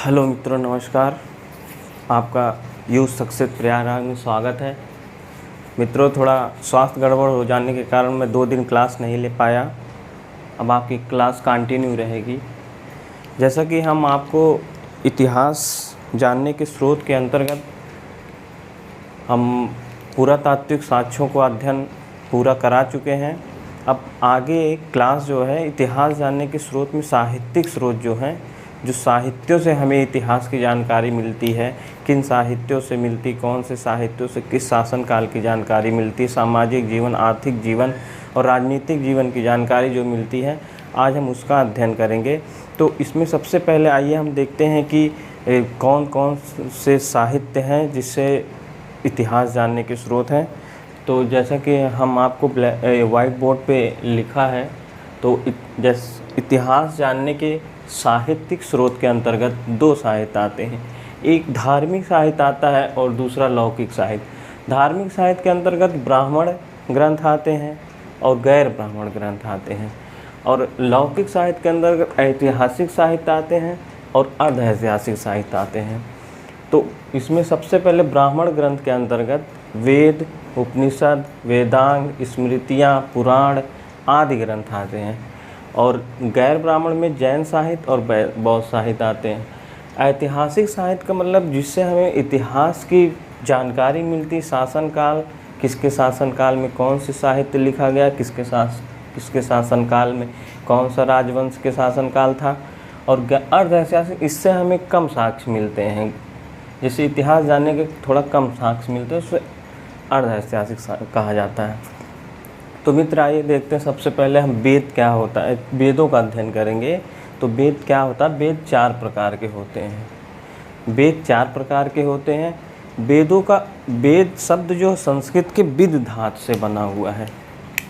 Hello मित्रों, नमस्कार। आपका यूथ सक्सेस प्रयागराज में स्वागत है। मित्रों, थोड़ा स्वास्थ्य गड़बड़ हो जाने के कारण मैं 2 दिन क्लास नहीं ले पाया। अब आपकी क्लास कंटिन्यू रहेगी। जैसा कि हम आपको इतिहास जानने के स्रोत के अंतर्गत हम पुरातात्विक साक्ष्यों को अध्ययन पूरा करा चुके हैं। अब आगे एक क्लास जो है इतिहास जानने के स्रोत में साहित्यिक स्रोत जो हैं, जो साहित्यों से हमें इतिहास की जानकारी मिलती है, किन साहित्यों से मिलती, कौन से साहित्यों से किस शासनकाल की जानकारी मिलती, सामाजिक जीवन, आर्थिक जीवन और राजनीतिक जीवन की जानकारी जो मिलती है, आज हम उसका अध्ययन करेंगे। तो इसमें सबसे पहले आइए हम देखते हैं कि कौन कौन से साहित्य हैं जिससे इतिहास जानने के स्रोत हैं। तो जैसा कि हम आपको वाइट बोर्ड पे लिखा है, तो इतिहास जानने के साहित्यिक स्रोत के अंतर्गत 2 साहित्य आते हैं। एक धार्मिक साहित्य आता है और दूसरा लौकिक साहित्य। धार्मिक साहित्य के अंतर्गत ब्राह्मण ग्रंथ आते हैं और गैर ब्राह्मण ग्रंथ आते हैं, और लौकिक साहित्य के अंतर्गत ऐतिहासिक साहित्य आते हैं और अर्ध ऐतिहासिक साहित्य आते हैं। तो इसमें सबसे पहले ब्राह्मण ग्रंथ के अंतर्गत वेद, उपनिषद, वेदांग, स्मृतियाँ, पुराण आदि ग्रंथ आते हैं, और गैर ब्राह्मण में जैन साहित्य और बौद्ध साहित्य आते हैं। ऐतिहासिक साहित्य का मतलब जिससे हमें इतिहास की जानकारी मिलती, शासनकाल, किसके शासनकाल में कौन से साहित्य लिखा गया, किसके शासनकाल में कौन सा राजवंश के शासनकाल था। और अर्ध ऐतिहासिक, इससे हमें कम साक्ष्य मिलते हैं। जैसे इतिहास जानने के थोड़ा कम साक्ष्य मिलते हैं, उससे अर्ध ऐतिहासिक कहा जाता है। तो मित्र, आइए देखते हैं। सबसे पहले हम वेद क्या होता है, वेदों का अध्ययन करेंगे। तो वेद क्या होता है? वेद 4 प्रकार के होते हैं। वेद 4 प्रकार के होते हैं। वेदों का वेद शब्द जो संस्कृत के विद धातु से बना हुआ है।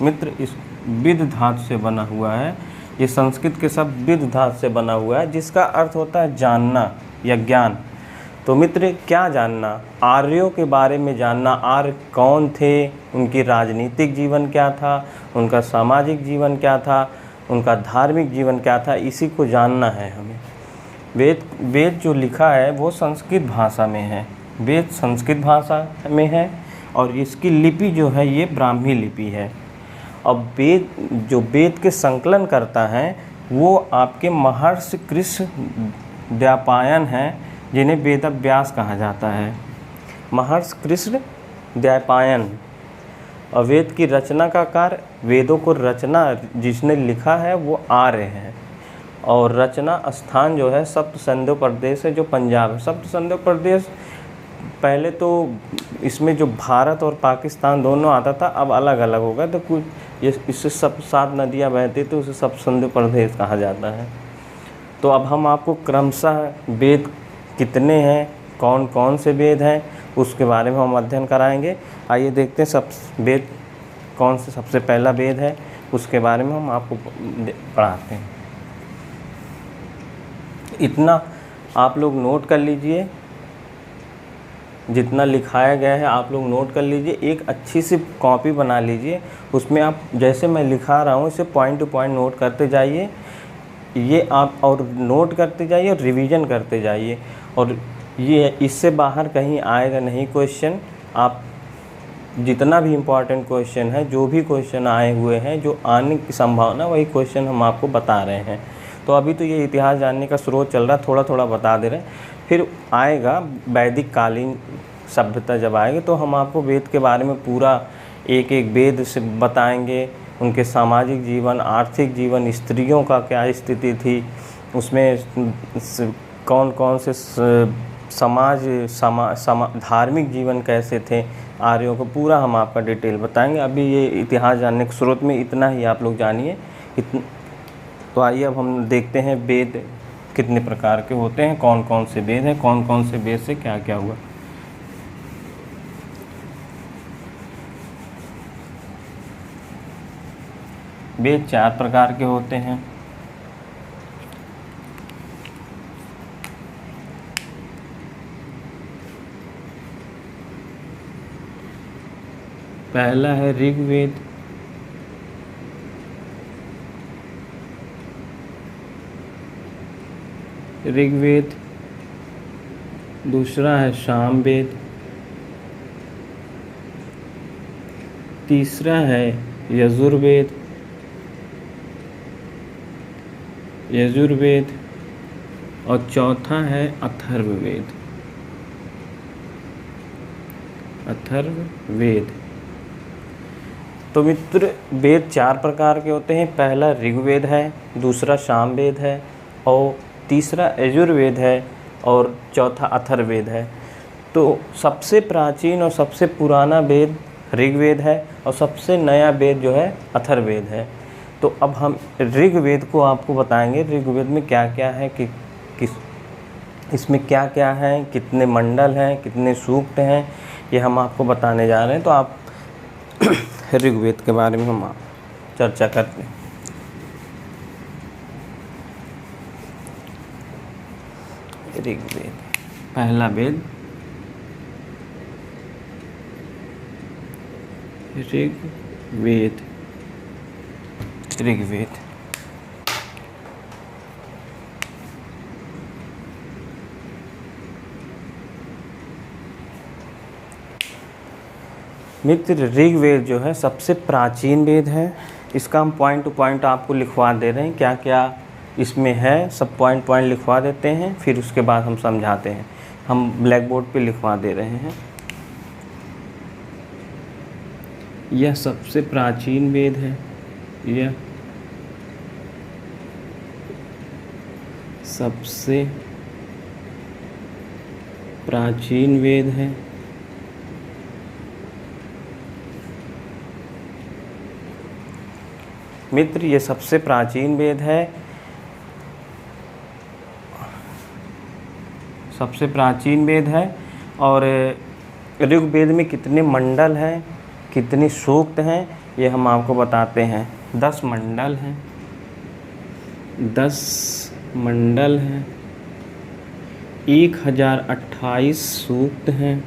मित्र, इस विद धातु से बना हुआ है। ये संस्कृत के शब्द विद धातु से बना हुआ है, जिसका अर्थ होता है जानना या ज्ञान। तो मित्र, क्या जानना? आर्यों के बारे में जानना। आर्य कौन थे, उनकी राजनीतिक जीवन क्या था, उनका सामाजिक जीवन क्या था, उनका धार्मिक जीवन क्या था, इसी को जानना है हमें। वेद जो लिखा है वो संस्कृत भाषा में है। वेद संस्कृत भाषा में है और इसकी लिपि जो है ये ब्राह्मी लिपि है। अब वेद के संकलन करता है वो आपके महर्षि कृष्ण द्वैपायन हैं, जिन्हें वेदव्यास कहा जाता है। महर्षि कृष्ण द्वैपायन। और वेद की रचना का कार्य, वेदों को रचना जिसने लिखा है वो आर्य है, और रचना स्थान जो है सप्त सिंधु प्रदेश है, जो पंजाब है। सप्त सिंधु प्रदेश पहले तो इसमें जो भारत और पाकिस्तान दोनों आता था, अब अलग अलग हो गया। तो कुछ इससे सब 7 नदियाँ बहती थी, उसे सप्त सिंधु प्रदेश कहा जाता है। तो अब हम आपको क्रमशः वेद कितने हैं, कौन कौन से वेद हैं, उसके बारे में हम अध्ययन कराएंगे। आइए देखते हैं सब वेद कौन से सबसे पहला वेद है, उसके बारे में हम आपको पढ़ाते हैं। इतना आप लोग नोट कर लीजिए, जितना लिखाया गया है आप लोग नोट कर लीजिए। एक अच्छी सी कॉपी बना लीजिए, उसमें आप जैसे मैं लिखा रहा हूँ इसे पॉइंट टू पॉइंट नोट करते जाइए। ये आप और नोट करते जाइए और रिवीजन करते जाइए, और ये इससे बाहर कहीं आएगा नहीं क्वेश्चन। आप जितना भी इम्पोर्टेंट क्वेश्चन है, जो भी क्वेश्चन आए हुए हैं, जो आने की संभावना, वही क्वेश्चन हम आपको बता रहे हैं। तो अभी तो ये इतिहास जानने का स्रोत चल रहा है, थोड़ा थोड़ा बता दे रहे हैं। फिर आएगा वैदिक कालीन सभ्यता, जब आएगी तो हम आपको वेद के बारे में पूरा एक एक वेद से बताएंगे। उनके सामाजिक जीवन, आर्थिक जीवन, स्त्रियों का क्या स्थिति थी, उसमें कौन कौन से धार्मिक जीवन कैसे थे आर्यों को, पूरा हम आपका डिटेल बताएंगे। अभी ये इतिहास जानने के स्रोत में इतना ही आप लोग जानिए। तो आइए अब हम देखते हैं वेद कितने प्रकार के होते हैं, कौन कौन से वेद हैं, कौन कौन से वेद से क्या क्या हुआ। वेद 4 प्रकार के होते हैं। पहला है ऋग्वेद, ऋग्वेद दूसरा है सामवेद, तीसरा है यजुर्वेद, और चौथा है अथर्ववेद। तो मित्र, वेद 4 प्रकार के होते हैं। पहला ऋग्वेद है, दूसरा सामवेद है, और तीसरा यजुर्वेद है, और चौथा अथर्ववेद है। तो सबसे प्राचीन और सबसे पुराना वेद ऋग्वेद है, और सबसे नया वेद जो है अथर्ववेद है। तो अब हम ऋग्वेद को आपको बताएंगे। ऋग्वेद में क्या क्या है, कि इसमें क्या क्या है, कितने मंडल हैं, कितने सूक्त हैं, ये हम आपको बताने जा रहे हैं। तो आप ऋग्वेद के बारे में हम चर्चा करते हैं। ऋग्वेद, पहला वेद ऋग्वेद। मित्र, ऋग्वेद जो है सबसे प्राचीन वेद है। इसका हम पॉइंट टू पॉइंट आपको लिखवा दे रहे हैं, क्या क्या इसमें है, सब पॉइंट लिखवा देते हैं, फिर उसके बाद हम समझाते हैं। हम ब्लैक बोर्ड पे लिखवा दे रहे हैं। यह सबसे प्राचीन वेद है। यह सबसे प्राचीन वेद है। मित्र, ये सबसे प्राचीन वेद है। सबसे प्राचीन वेद है। और ऋग्वेद में कितने मंडल हैं, कितने सूक्त हैं, ये हम आपको बताते हैं। 10 मंडल हैं। 10 मंडल हैं। 1028 सूक्त हैं।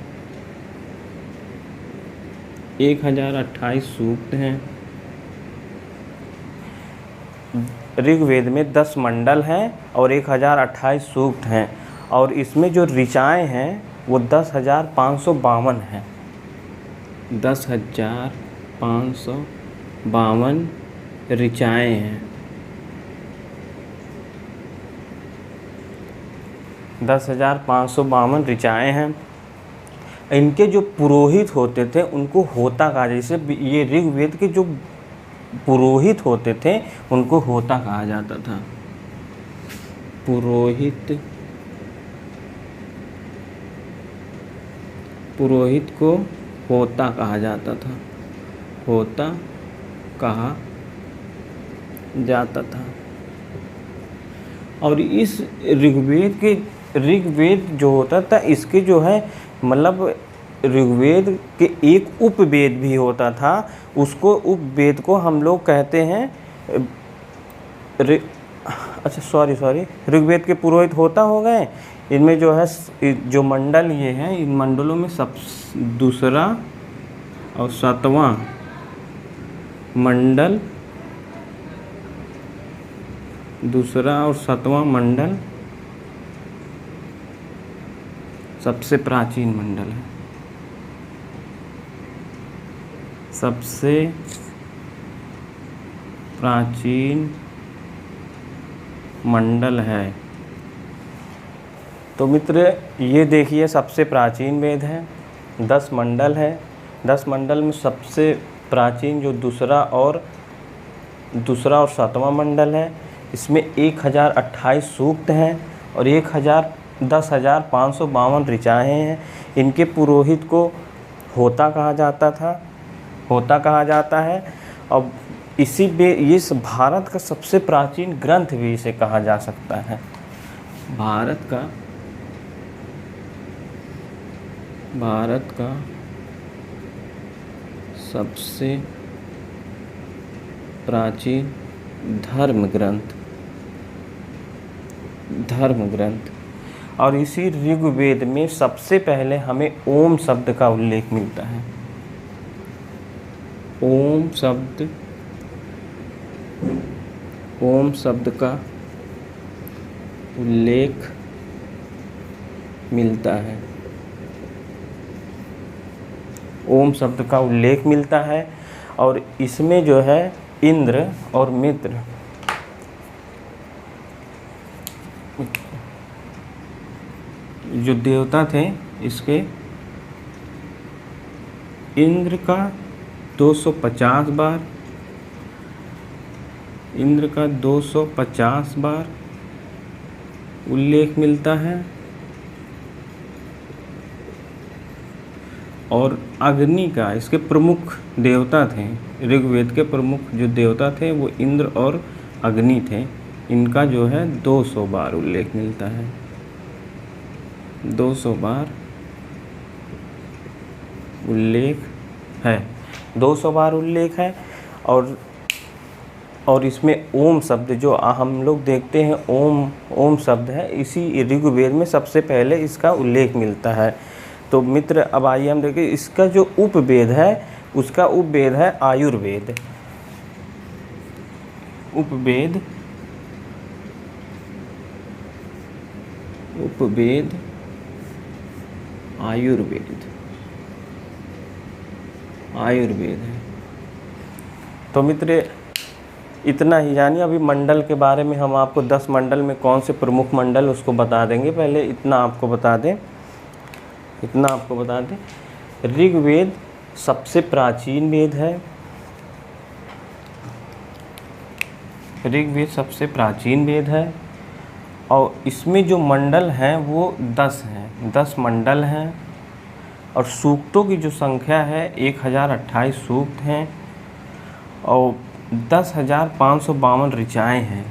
1028 सूक्त हैं। ऋग्वेद में 10 मंडल हैं और 1028 सूक्त हैं। और इसमें जो ऋचाएँ हैं वो 10,552 हैं। 10,552 ऋचाएँ हैं। 10,552 ऋचाएँ हैं। इनके जो पुरोहित होते थे उनको होता कहा, जैसे ये ऋग्वेद के जो पुरोहित होते थे उनको होता कहा जाता था। पुरोहित को होता कहा जाता था। होता कहा जाता था। और इस ऋग्वेद जो होता था, इसके जो है मतलब ऋग्वेद के एक उपवेद भी होता था। उसको उपवेद को हम लोग कहते हैं ऋग्वेद के पुरोहित होता हो गए। इनमें जो है जो मंडल ये हैं, इन मंडलों में दूसरा और 7वां मंडल, दूसरा और 7वां मंडल सबसे प्राचीन मंडल है। सबसे प्राचीन मंडल है। तो मित्र, ये देखिए सबसे प्राचीन वेद है। 10 मंडल है। 10 मंडल में सबसे प्राचीन जो दूसरा और 7वां मंडल है, इसमें 1028 सूक्त हैं और 10,552 ऋचाएँ हैं। इनके पुरोहित को होता कहा जाता है। अब इस भारत का सबसे प्राचीन ग्रंथ भी इसे कहा जा सकता है। भारत का सबसे प्राचीन धर्म ग्रंथ। और इसी ऋग्वेद में सबसे पहले हमें ओम शब्द का उल्लेख मिलता है। ओम शब्द का उल्लेख मिलता है, ओम शब्द का उल्लेख मिलता है। और इसमें जो है इंद्र और मित्र जो देवता थे, इसके इंद्र का 250 बार, इंद्र का 250 बार उल्लेख मिलता है। और अग्नि का, इसके प्रमुख देवता थे, ऋग्वेद के प्रमुख जो देवता थे वो इंद्र और अग्नि थे, इनका जो है 200 बार उल्लेख मिलता है, 200 बार उल्लेख है, 200 बार उल्लेख है। और इसमें ओम शब्द जो हम लोग देखते हैं, ओम शब्द है, इसी ऋग्वेद में सबसे पहले इसका उल्लेख मिलता है। तो मित्र अब आइए हम देखें इसका जो उपवेद है, उसका उपवेद है आयुर्वेद। उपवेद आयुर्वेद है। तो मित्र इतना ही जानिए। अभी मंडल के बारे में हम आपको 10 मंडल में कौन से प्रमुख मंडल उसको बता देंगे। पहले इतना आपको बता दें, ऋग्वेद सबसे प्राचीन वेद है, ऋग्वेद सबसे प्राचीन वेद है। और इसमें जो मंडल हैं वो 10 हैं, 10 मंडल हैं। और सूक्तों की जो संख्या है 1028 सूक्त हैं और 10,552 ऋचाएँ हैं।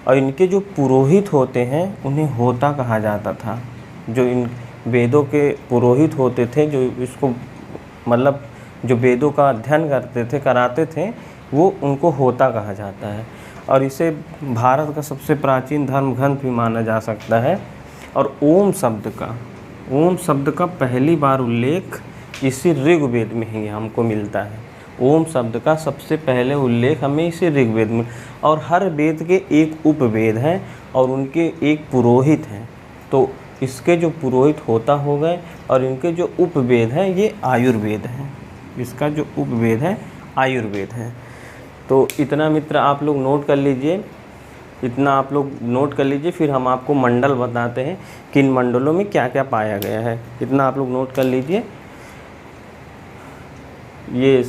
और इनके जो पुरोहित होते हैं उन्हें होता कहा जाता था। जो इन वेदों के पुरोहित होते थे, जो इसको मतलब जो वेदों का अध्ययन कराते थे, वो उनको होता कहा जाता है। और इसे भारत का सबसे प्राचीन धर्म ग्रंथ भी माना जा सकता है। और ओम शब्द का पहली बार उल्लेख इसी ऋग्वेद में ही हमको मिलता है। ओम शब्द का सबसे पहले उल्लेख हमें इसी ऋग्वेद में, और हर वेद के एक उपवेद हैं और उनके एक पुरोहित हैं। तो इसके जो पुरोहित होता हो गए और इनके जो उपवेद हैं ये आयुर्वेद हैं, इसका जो उपवेद है आयुर्वेद है। तो इतना मित्र आप लोग नोट कर लीजिए, फिर हम आपको मंडल बताते हैं कि इन मंडलों में क्या क्या पाया गया है। इतना आप लोग नोट कर लीजिए, ये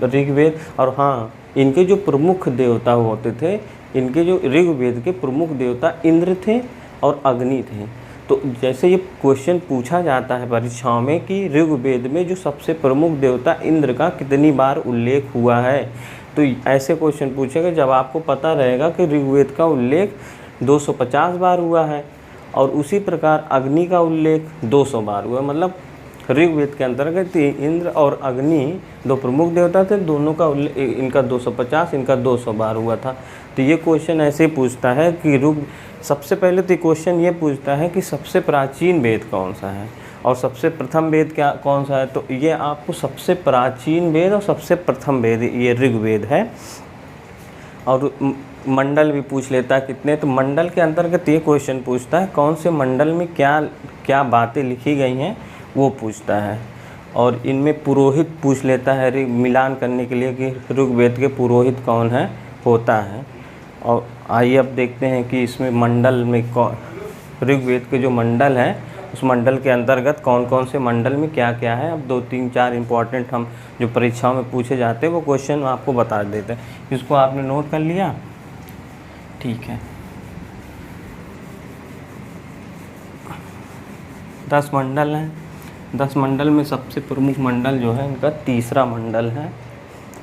ऋग्वेद। और हाँ, इनके जो प्रमुख देवता होते थे, इनके जो ऋग्वेद के प्रमुख देवता इंद्र थे और अग्नि थे। तो जैसे ये क्वेश्चन पूछा जाता है परीक्षाओं में कि ऋग्वेद में जो सबसे प्रमुख देवता इंद्र का कितनी बार उल्लेख हुआ है, तो ऐसे क्वेश्चन पूछेगा जब आपको पता रहेगा कि ऋग्वेद का उल्लेख 250 बार हुआ है और उसी प्रकार अग्नि का उल्लेख 200 बार हुआ। मतलब ऋग्वेद के अंतर्गत इंद्र और अग्नि दो प्रमुख देवता थे, दोनों का इनका 250, इनका 200 बार हुआ था। तो ये क्वेश्चन ऐसे पूछता है कि सबसे पहले तो क्वेश्चन ये पूछता है कि सबसे प्राचीन वेद कौन सा है और सबसे प्रथम वेद कौन सा है। तो ये आपको सबसे प्राचीन वेद और सबसे प्रथम वेद ये ऋग्वेद है। और मंडल भी पूछ लेता है कितने, तो मंडल के अंतर्गत ये क्वेश्चन पूछता है कौन से मंडल में क्या क्या बातें लिखी गई हैं, वो पूछता है। और इनमें पुरोहित पूछ लेता है मिलान करने के लिए कि ऋग्वेद के पुरोहित कौन है होता है। और आइए अब देखते हैं कि इसमें मंडल में ऋग्वेद के जो मंडल हैं उस मंडल के अंतर्गत कौन कौन से मंडल में क्या क्या है। अब 2 3 4 इंपॉर्टेंट हम जो परीक्षाओं में पूछे जाते हैं वो क्वेश्चन आपको बता देते हैं। इसको आपने नोट कर लिया, ठीक है। 10 मंडल हैं, 10 मंडल में सबसे प्रमुख मंडल जो है इनका तीसरा मंडल है।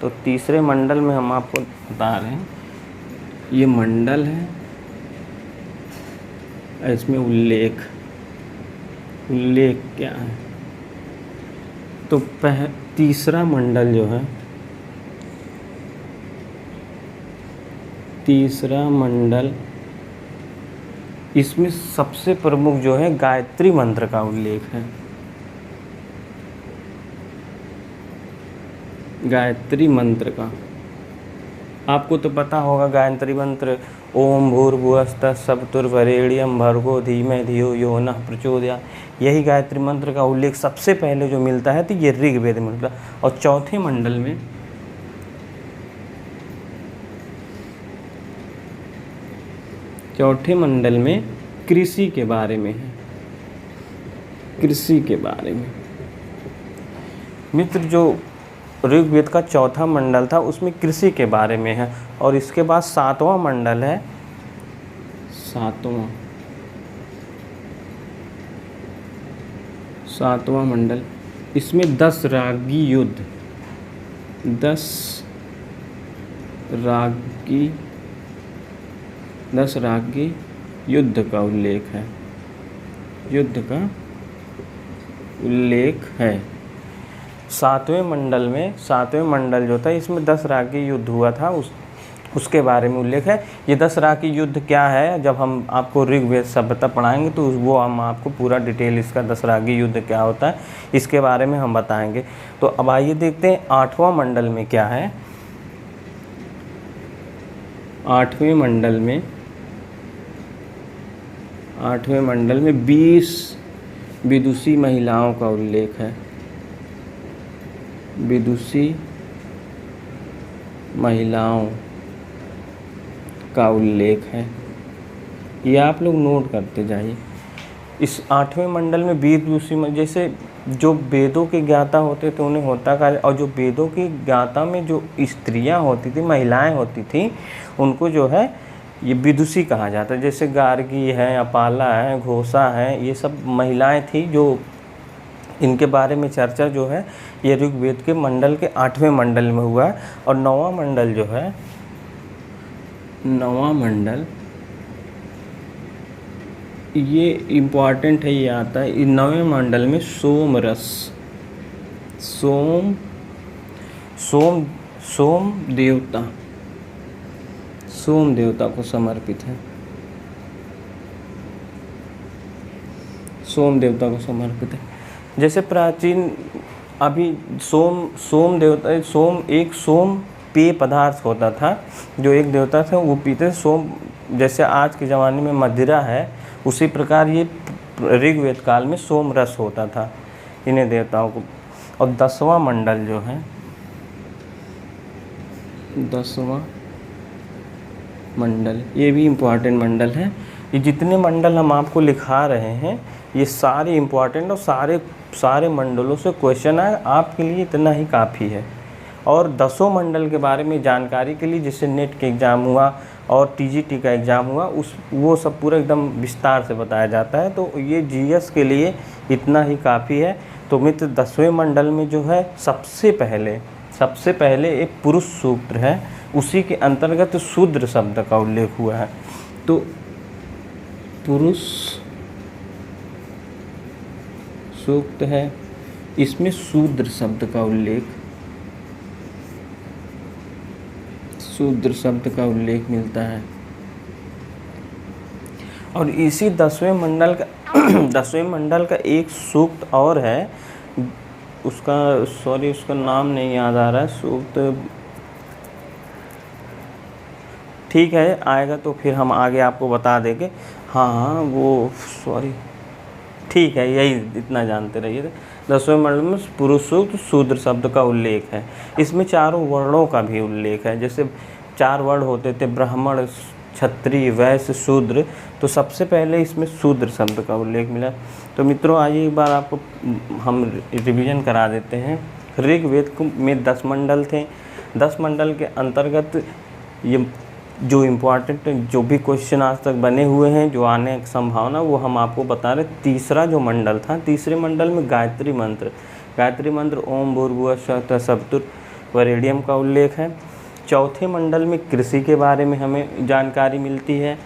तो तीसरे मंडल में हम आपको बता रहे हैं ये मंडल है, इसमें उल्लेख क्या है। तो तीसरा मंडल जो है, तीसरा मंडल इसमें सबसे प्रमुख जो है गायत्री मंत्र का उल्लेख है। गायत्री मंत्र का आपको तो पता होगा गायत्री मंत्र ओम भूर्भुवस्सुः सवितुर्वरेण्यं भर्गो धीमहि धियो यो नः प्रचोदयात्, यही गायत्री मंत्र का उल्लेख सबसे पहले जो मिलता है तो ये ऋग्वेद में मिलता है। और चौथे मंडल में कृषि के बारे में है। कृषि के बारे में मित्र, जो ऋग्वेद का चौथा मंडल था उसमें कृषि के बारे में है। और इसके बाद सातवां मंडल है, सातवां मंडल, इसमें 10 रागी युद्ध का उल्लेख है। सातवें मंडल जो था इसमें 10 रागी युद्ध हुआ था, उसके बारे में उल्लेख है। ये 10 रागी युद्ध क्या है, जब हम आपको ऋग्वेद सभ्यता पढ़ाएंगे तो वो हम आपको पूरा डिटेल इसका 10 रागी युद्ध क्या होता है इसके बारे में हम बताएंगे। तो अब आइए देखते हैं आठवां मंडल में क्या है। आठवें मंडल में 20 विदुषी महिलाओं का उल्लेख है। विदुषी महिलाओं का उल्लेख है, ये आप लोग नोट करते जाइए। इस आठवें मंडल में विदुषी, जैसे जो वेदों के ज्ञाता होते थे उन्हें होता कार्य, और जो वेदों की ज्ञाता में जो स्त्रियां होती थी, महिलाएं होती थी, उनको जो है ये विदुषी कहा जाता है। जैसे गार्गी है, अपाला है, घोषा है, ये सब महिलाएं थी जो इनके बारे में चर्चा जो है ये ऋग्वेद के मंडल के 8वें मंडल में हुआ है। और 9वां मंडल जो है, 9वां मंडल ये इम्पॉर्टेंट है, ये आता है 9वें मंडल में सोम देवता को समर्पित है। सोम देवता को समर्पित है। जैसे प्राचीन अभी सोम देवता, एक सोम पेय पदार्थ होता था जो एक देवता था वो पीते सोम, जैसे आज के ज़माने में मदिरा है उसी प्रकार ये ऋग्वेद काल में सोम रस होता था इन्हें देवताओं को। और 10वां मंडल जो है, 10वां मंडल ये भी इम्पोर्टेंट मंडल है। ये जितने मंडल हम आपको लिखा रहे हैं ये सारे इम्पोर्टेंट और सारे मंडलों से क्वेश्चन है, आपके लिए इतना ही काफ़ी है। और 10 मंडल के बारे में जानकारी के लिए जैसे नेट के एग्ज़ाम हुआ और टीजीटी का एग्ज़ाम हुआ वो सब पूरा एकदम विस्तार से बताया जाता है। तो ये जीएस के लिए इतना ही काफ़ी है। तो मित्र 10वें मंडल में जो है सबसे पहले एक पुरुष सूक्त है, उसी के अंतर्गत शूद्र शब्द का उल्लेख हुआ है। तो पुरुष सूक्त है, इसमें शूद्र शब्द मिलता है। और इसी 10वें मंडल का एक सूक्त और है, उसका नाम नहीं याद आ रहा है, सूक्त ठीक है आएगा तो फिर हम आगे आपको बता देंगे। ठीक है, यही इतना जानते रहिए। 10वें मंडल में पुरुष सूक्त शूद्र शब्द का उल्लेख है। इसमें चारों वर्णों का भी उल्लेख है। जैसे 4 वर्ण होते थे, ब्राह्मण, क्षत्रिय, वैश्य, शूद्र, तो सबसे पहले इसमें शूद्र शब्द का उल्लेख मिला। तो मित्रों आइए एक बार आपको हम रिवीजन करा देते हैं। ऋग्वेद में 10 मंडल थे। 10 मंडल के अंतर्गत ये जो इम्पोर्टेंट जो भी क्वेश्चन आज तक बने हुए हैं, जो आने की संभावना, वो हम आपको बता रहे। तीसरा जो मंडल था, तीसरे मंडल में गायत्री मंत्र ओम भूर्भुवस्सुः सवितुर्वरेण्यं का उल्लेख है। चौथे मंडल में कृषि के बारे में हमें जानकारी मिलती है।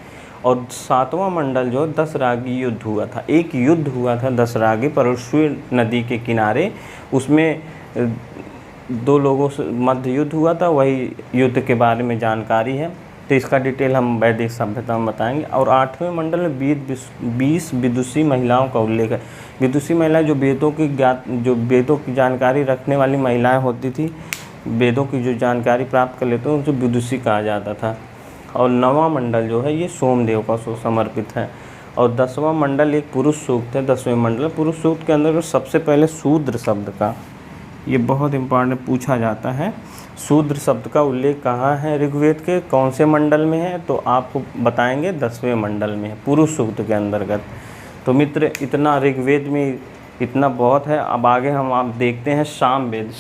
और 7वां मंडल जो 10 रागी युद्ध हुआ था, एक युद्ध हुआ था 10 रागी परशुराम नदी के किनारे, उसमें 2 लोगों से मध्य युद्ध हुआ था, वही युद्ध के बारे में जानकारी है। तो इसका डिटेल हम वैदिक सभ्यता में बताएंगे। और 8वें मंडल में 20 विदुषी महिलाओं का उल्लेख है। विदुषी महिलाएं जो वेदों की जानकारी रखने वाली महिलाएं होती थी, वेदों की जो जानकारी प्राप्त कर लेते हैं उनको विदुषी कहा जाता था। और 9वां मंडल जो है ये सोमदेव का समर्पित है। और 10वां मंडल एक पुरुष सूक्त है। 10वें मंडल पुरुष सूक्त के अंदर सबसे पहले शूद्र शब्द का, ये बहुत इम्पॉर्टेंट पूछा जाता है, शूद्र शब्द का उल्लेख कहाँ है ऋग्वेद के कौन से मंडल में है, तो आपको बताएंगे 10वें मंडल में है, पुरुष सूक्त के अंतर्गत। तो मित्र इतना ऋग्वेद में इतना बहुत है। अब आगे हम आप देखते हैं सामवेद।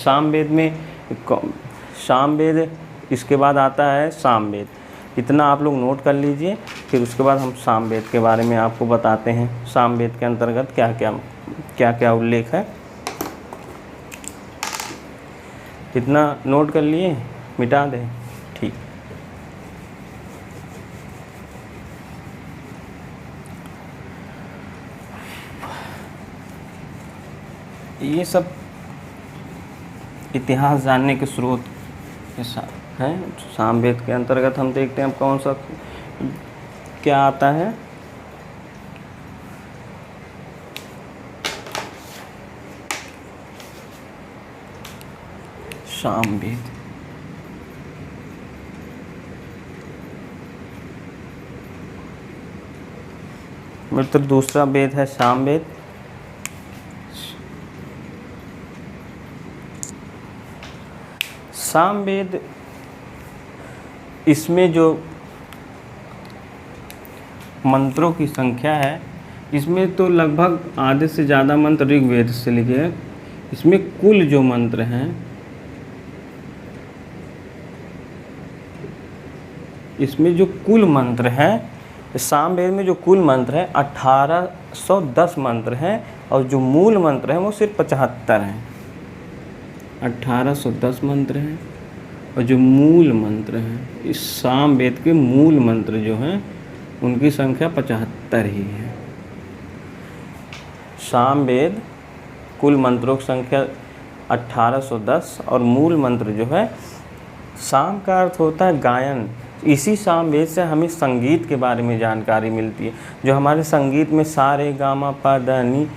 सामवेद इसके बाद आता है सामवेद। इतना आप लोग नोट कर लीजिए, फिर उसके बाद हम सामवेद के बारे में आपको बताते हैं। सामवेद के अंतर्गत क्या क्या उल्लेख है, इतना नोट कर लिए, मिटा दें, ठीक। ये सब इतिहास जानने के स्रोत के साथ हैं। सामवेद के अंतर्गत हम देखते हैं अब कौन सा क्या आता है। सामवेद मित्र दूसरा वेद है सामवेद। सामवेद इसमें जो मंत्रों की संख्या है, इसमें तो लगभग आधे से ज़्यादा मंत्र ऋग्वेद से लिखे हैं। इसमें कुल जो मंत्र हैं, इसमें जो कुल मंत्र हैं, सामवेद में जो कुल मंत्र है 1810 मंत्र हैं, और जो मूल मंत्र हैं वो सिर्फ 75 हैं। 1810 मंत्र हैं और जो मूल मंत्र हैं, इस सामवेद के मूल मंत्र जो हैं उनकी संख्या 75 ही है। सामवेद कुल मंत्रों की संख्या 1810 और मूल मंत्र जो है, साम का अर्थ होता है गायन। इसी सामवेद से हमें संगीत के बारे में जानकारी मिलती है। जो हमारे संगीत में सा रे गा मा पा धा नी,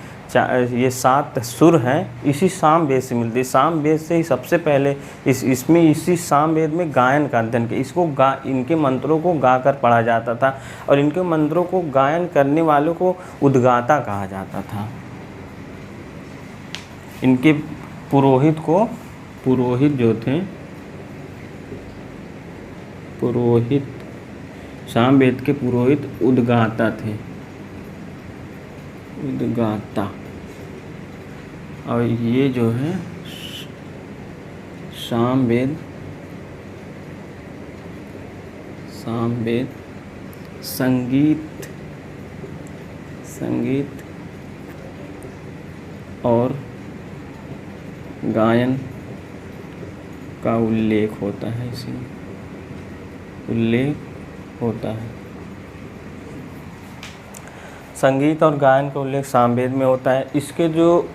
ये 7 सुर हैं, इसी सामवेद से मिलती है। सामवेद से ही सबसे पहले इसमें इसी सामवेद में गायन का अध्ययन किया। इसको इनके मंत्रों को गाकर पढ़ा जाता था, और इनके मंत्रों को गायन करने वालों को उद्गाता कहा जाता था। इनके पुरोहित जो थे, सामवेद के पुरोहित उद्गाता थे, उद्गाता। और ये जो है सामवेद संगीत और गायन का उल्लेख होता है, इसमें उल्लेख होता है। संगीत और गायन का उल्लेख सामवेद में होता है। इसके जो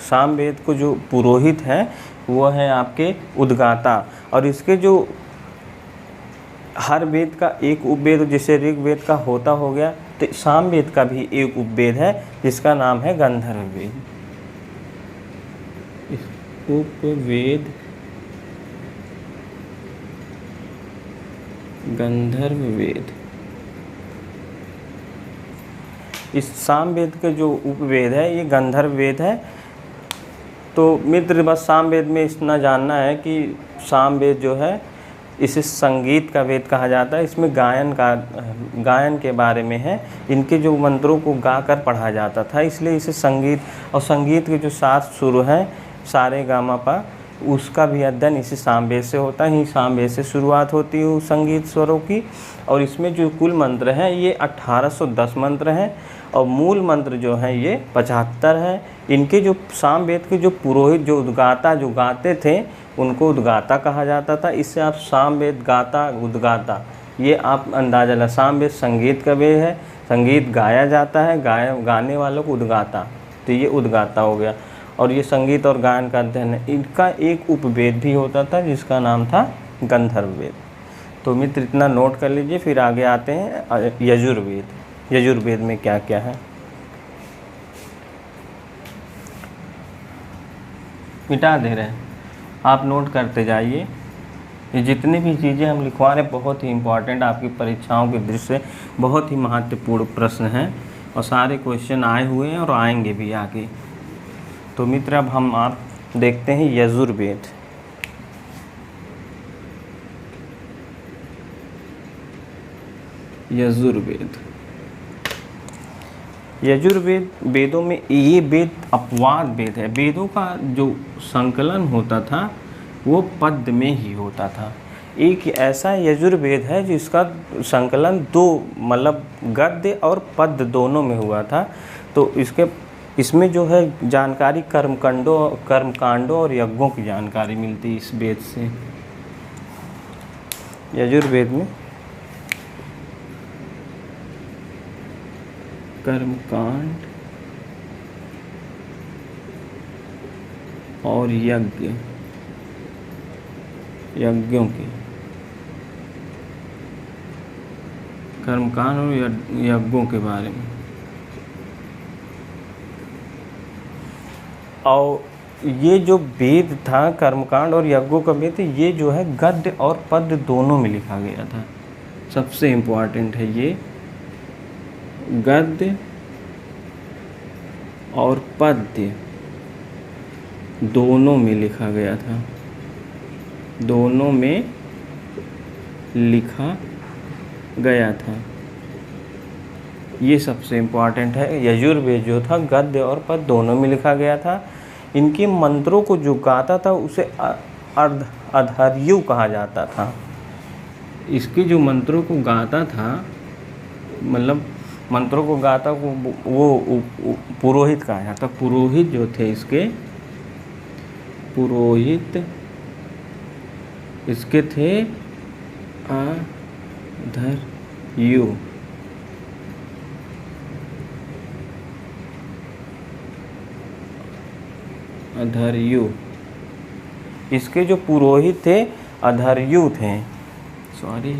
सामवेद को जो पुरोहित है वो है आपके उद्गाता, और इसके जो हर वेद का एक उपवेद, जैसे ऋग्वेद का होता हो गया, तो सामवेद का भी एक उपवेद है जिसका नाम है गंधर्व वेद। उपवेद गंधर्व वेद। इस सामवेद के जो उपवेद है ये गंधर्व वेद है। तो मित्र बस सामवेद में इतना जानना है कि सामवेद जो है इसे संगीत का वेद कहा जाता है। इसमें गायन के बारे में है। इनके जो मंत्रों को गाकर पढ़ा जाता था, इसलिए इसे संगीत, और संगीत के जो 7 सुर हैं सा रे गा मा पा, उसका भी अध्ययन इसी सामवेद से होता है। सामवेद से शुरुआत होती है संगीत स्वरों की। और इसमें जो कुल मंत्र हैं ये 1810 मंत्र हैं, और मूल मंत्र जो हैं ये 75 हैं। इनके जो सामवेद के जो पुरोहित जो उद्गाता जो गाते थे उनको उद्गाता कहा जाता था। इससे आप सामवेद गाता उद्गाता ये आप अंदाज़ा लगा। सामवेद संगीत का वेद है, संगीत गाया जाता है, गाने वालों को उद्गाता, तो ये उद्गाता हो गया। और ये संगीत और गायन का अध्ययन है। इनका एक उपवेद भी होता था जिसका नाम था गंधर्व वेद। तो मित्र इतना नोट कर लीजिए, फिर आगे आते हैं यजुर्वेद। यजुर्वेद में क्या क्या है, मिटा दे रहे हैं। आप नोट करते जाइए। ये जितनी भी चीज़ें हम लिखवा रहे हैं बहुत ही इम्पॉर्टेंट, आपकी परीक्षाओं के दृष्टि से बहुत ही महत्वपूर्ण प्रश्न हैं और सारे क्वेश्चन आए हुए हैं और आएंगे भी आगे। तो मित्र अब हम आप देखते हैं यजुर्वेद। यजुर्वेद वेदों में ये वेद अपवाद वेद है। वेदों का जो संकलन होता था वो पद में ही होता था। एक ऐसा यजुर्वेद है जिसका संकलन दो मतलब गद्य और पद दोनों में हुआ था। तो इसमें जो है जानकारी कर्मकांडों और यज्ञों की जानकारी मिलती है इस वेद से। यजुर्वेद में कर्मकांड और यज्ञों की कर्मकांड और यज्ञों के बारे में। और ये जो वेद था कर्मकांड और यज्ञों का वेद, ये जो है गद्य और पद्य दोनों में लिखा गया था। सबसे इम्पोर्टेंट है ये, गद्य और पद्य दोनों में लिखा गया था, दोनों में लिखा गया था। ये सबसे इम्पोर्टेंट है। यजुर्वेद जो था गद्य और पद्य दोनों में लिखा गया था। इनके मंत्रों को जो गाता था उसे अधर्यु कहा जाता था। इसके जो मंत्रों को गाता था, मतलब मंत्रों को गाता वो पुरोहित कहा जाता। पुरोहित जो थे इसके थे अधर्यु। इसके जो पुरोहित थे अधर्यु थे। सॉरी,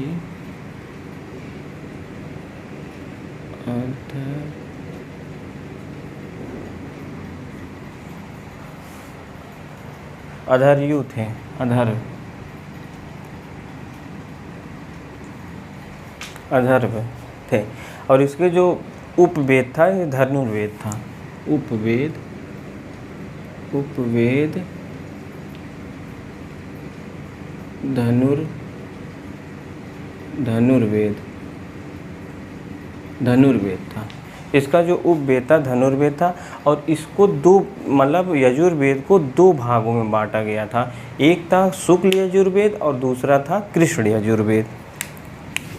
अधर्यु थे, अधर्व थे। और इसके जो उपवेद था ये धनुर्वेद था। उपवेद धनुर्वेद था। इसका जो उपवेद था धनुर्वेद था। और इसको दो मतलब यजुर्वेद को दो भागों में बांटा गया था। एक था शुक्ल यजुर्वेद और दूसरा था कृष्ण यजुर्वेद।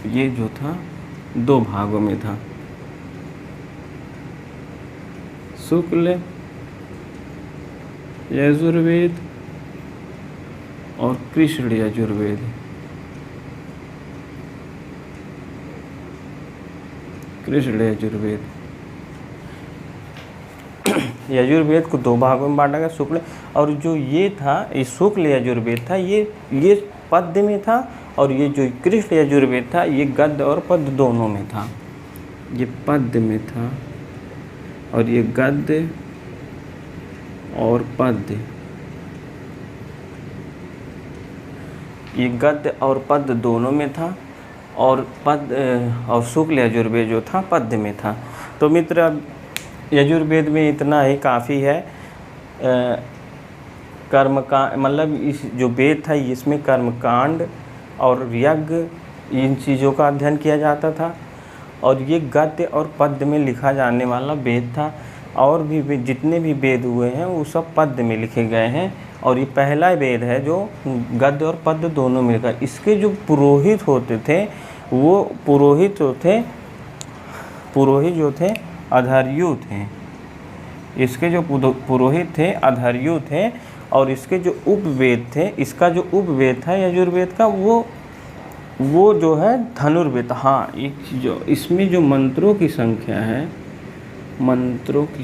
ये जो था दो भागों में था, शुक्ल यजुर्वेद और कृष्ण यजुर्वेद। यजुर्वेद को दो भागों में बांटा गया, शुक्ल और जो ये था ये शुक्ल यजुर्वेद था, ये पद्य में था। और ये जो कृष्ण यजुर्वेद था ये गद्य और पद्य दोनों में था। ये पद्य में था और ये गद्य और पद्य, ये गद्य और पद्य दोनों में था। और और शुक्ल यजुर्वेद जो था पद्य में था। तो मित्र अब यजुर्वेद में इतना ही काफ़ी है। कर्मकांड मतलब इस जो वेद था इसमें कर्मकांड और यज्ञ इन चीज़ों का अध्ययन किया जाता था। और ये गद्य और पद्य में लिखा जाने वाला वेद था। और भी जितने भी वेद हुए हैं वो सब पद्य में लिखे गए हैं। और ये पहला वेद है जो गद्य और पद्य दोनों में लिखा। इसके जो पुरोहित होते थे वो पुरोहित जो थे अधर्यु थे। इसके जो पुरोहित थे अधर्यु थे। और इसके जो उपवेद थे, इसका जो उपवेद था यजुर्वेद का वो जो है धनुर्वेद। हाँ, एक जो इसमें जो मंत्रों की संख्या है, मंत्रों की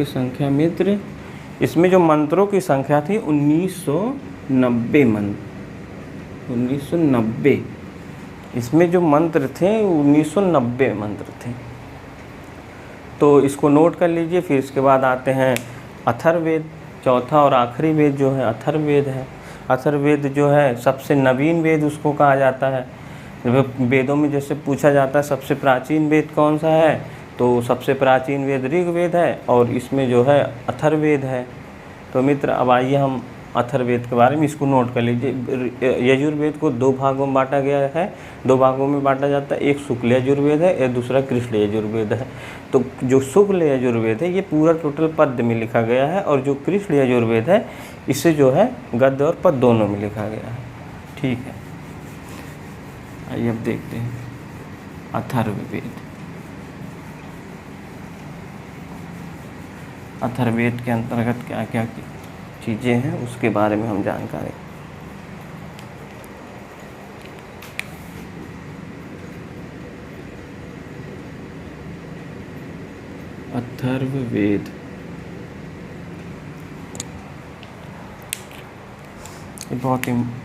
संख्या मित्र, इसमें जो मंत्रों की संख्या थी 1990 मंत्र। 1990 इसमें जो मंत्र थे 1990 मंत्र थे। तो इसको नोट कर लीजिए। फिर इसके बाद आते हैं अथर्ववेद। चौथा और आखिरी वेद जो है अथर्ववेद है। अथर्ववेद जो है सबसे नवीन वेद उसको कहा जाता है। वेदों में जैसे पूछा जाता है सबसे प्राचीन वेद कौन सा है, तो सबसे प्राचीन वेद ऋग्वेद है और इसमें जो है अथर्ववेद है। तो मित्र अब आइए हम अथर्ववेद के बारे में, इसको नोट कर लीजिए। यजुर्वेद को 2 भागों में बांटा गया है। 2 भागों में बांटा जाता है, एक शुक्ल यजुर्वेद है, एक दूसरा कृष्ण यजुर्वेद है। तो जो शुक्ल यजुर्वेद है ये पूरा टोटल पद्य में लिखा गया है, और जो कृष्ण यजुर्वेद है इसे जो है गद्य और पद्य दोनों में लिखा गया है। ठीक है, आइए अब देखते हैं अथर्ववेद। अथर्ववेद के अंतर्गत क्या क्या चीज़ें हैं उसके बारे में हम जानकारी। अथर्ववेद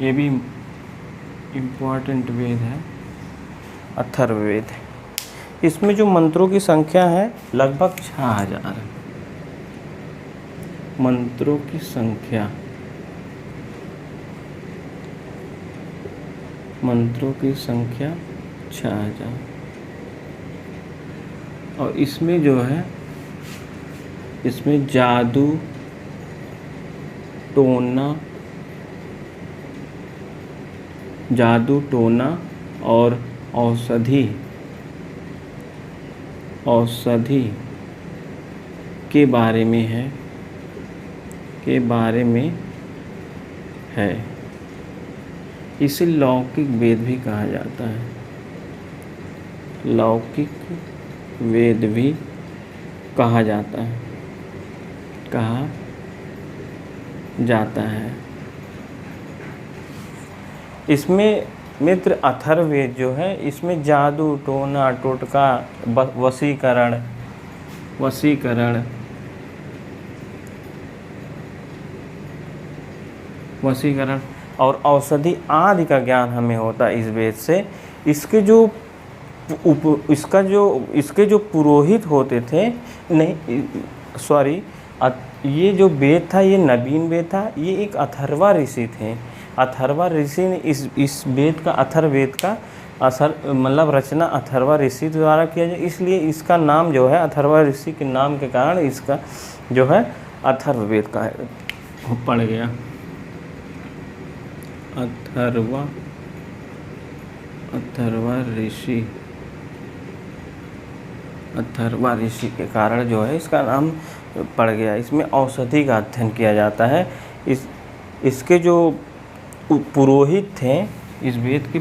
ये भी इम्पोर्टेंट वेद है अथर्ववेद। इसमें जो मंत्रों की संख्या है लगभग 6000 मंत्रों की संख्या, मंत्रों की संख्या 6000। और इसमें जो है इसमें जादू टोना और औषधि के बारे में है। इसे लौकिक वेद भी कहा जाता है। लौकिक वेद भी कहा जाता है। इसमें मित्र अथर्ववेद जो है इसमें जादू टोना टोटका वशीकरण और औषधि आदि का ज्ञान हमें होता है इस वेद से। इसके जो पुरोहित होते थे, ये जो वेद था ये नवीन वेद था। ये एक अथर्वा ऋषि थे। अथर्वा ऋषि ने इस वेद का अथर्ववेद का रचना अथर्वा ऋषि द्वारा किया जाए, इसलिए इसका नाम जो है अथर्वा ऋषि के नाम के कारण इसका जो है अथर्ववेद का पड़ गया। अथर्वा ऋषि के कारण जो है इसका नाम पड़ गया। इसमें औषधि का अध्ययन किया जाता है। इसके जो पुरोहित थे, इस वेद के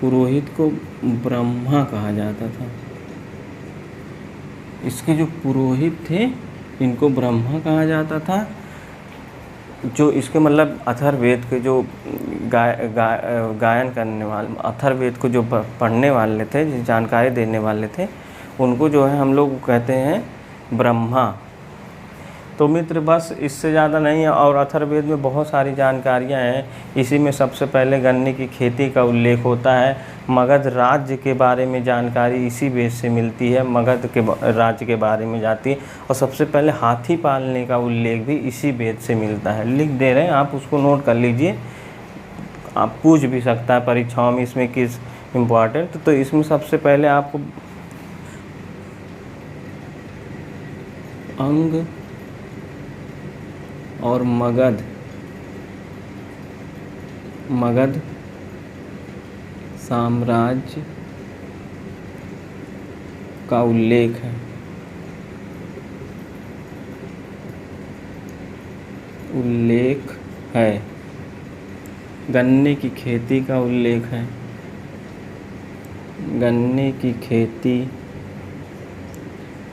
पुरोहित को ब्रह्मा कहा जाता था। इसके जो पुरोहित थे इनको ब्रह्मा कहा जाता था। जो इसके अथर्ववेद के जो गायन करने वाले, अथर्ववेद को जो पढ़ने वाले थे, जो जानकारी देने वाले थे, उनको जो है हम लोग कहते हैं ब्रह्मा। तो मित्र बस इससे ज़्यादा नहीं है। और अथर्ववेद में बहुत सारी जानकारियाँ हैं। इसी में सबसे पहले गन्ने की खेती का उल्लेख होता है। मगध राज्य के बारे में जानकारी इसी वेद से मिलती है, मगध के राज्य के बारे में जाती है। और सबसे पहले हाथी पालने का उल्लेख भी इसी वेद से मिलता है। लिख दे रहे हैं, आप उसको नोट कर लीजिए। आप पूछ भी सकता है परीक्षाओं में इसमें किस इम्पोर्टेंट। तो इसमें सबसे पहले आपको अंग और मगध साम्राज्य का उल्लेख है। गन्ने की खेती का उल्लेख है। गन्ने की खेती,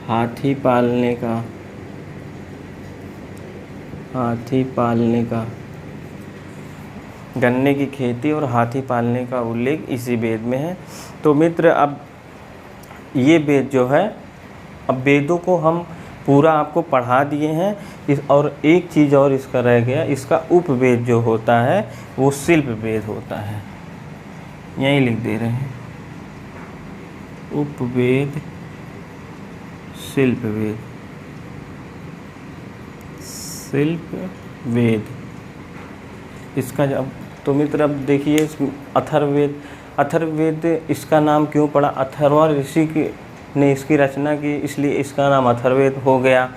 हाथी पालने का गन्ने की खेती और हाथी पालने का उल्लेख इसी वेद में है। तो मित्र अब ये वेद जो है, अब वेदों को हम पूरा आपको पढ़ा दिए हैं। और एक चीज़ और इसका रह गया, इसका उपवेद जो होता है वो शिल्प वेद होता है। यहीं लिख दे रहे हैं, उपवेद, शिल्प वेद, शिल्प वेद। इसका जब तो मित्र अब देखिए अथर्ववेद, अथर्ववेद इसका नाम क्यों पड़ा? अथर्व ऋषि ने इसकी रचना की, इसलिए इसका नाम अथर्ववेद हो गया।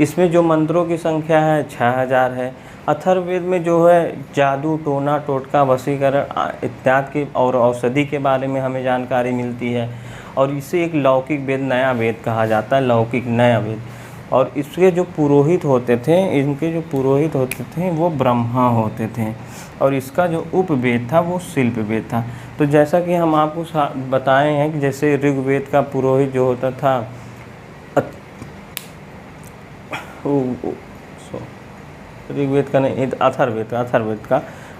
इसमें जो मंत्रों की संख्या है 6000 है। अथर्ववेद में जो है जादू, टोना, टोटका, वशीकरण इत्यादि के और औषधि के बारे में हमें जानकारी मिलती है। और इसे एक लौकिक वेद, नया वेद कहा जाता है, लौकिक नया वेद। और इसके जो पुरोहित होते थे, इनके जो पुरोहित होते थे वो ब्रह्मा होते थे। और इसका जो उपवेद था वो शिल्प वेद था। तो जैसा कि हम आपको बताए हैं कि जैसे ऋग्वेद का पुरोहित जो होता था ऋग्वेद का नहीं,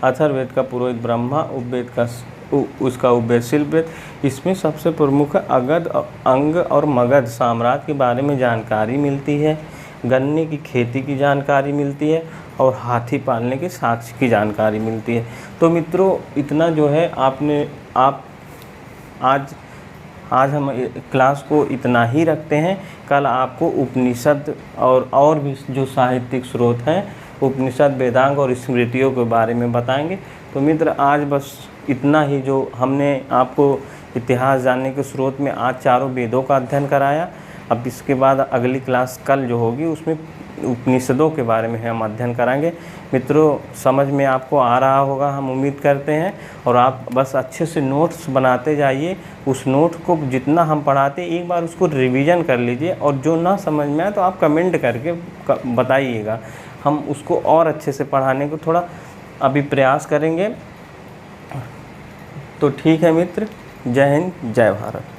अथर्ववेद का पुरोहित ब्रह्मा, उपवेद का उसका उपवेद शिल्प वेद। इसमें सबसे प्रमुख अगध, अंग और मगध साम्राज्य के बारे में जानकारी मिलती है, गन्ने की खेती की जानकारी मिलती है और हाथी पालने के साक्ष्य की जानकारी मिलती है। तो मित्रों इतना जो है आप आज हम क्लास को इतना ही रखते हैं। कल आपको उपनिषद और भी जो साहित्यिक स्रोत हैं, उपनिषद, वेदांग और स्मृतियों के बारे में बताएंगे। तो मित्र आज बस इतना ही जो हमने आपको इतिहास जानने के स्रोत में आज चारों वेदों का अध्ययन कराया। अब इसके बाद अगली क्लास कल जो होगी उसमें उपनिषदों के बारे में हम अध्ययन कराएंगे। मित्रों समझ में आपको आ रहा होगा, हम उम्मीद करते हैं। और आप बस अच्छे से नोट्स बनाते जाइए। उस नोट को जितना हम पढ़ाते एक बार उसको रिवीजन कर लीजिए, और जो ना समझ में आए तो आप कमेंट करके बताइएगा। हम उसको और अच्छे से पढ़ाने को थोड़ा अभी प्रयास करेंगे। तो ठीक है मित्र, जय हिंद, जय भारत।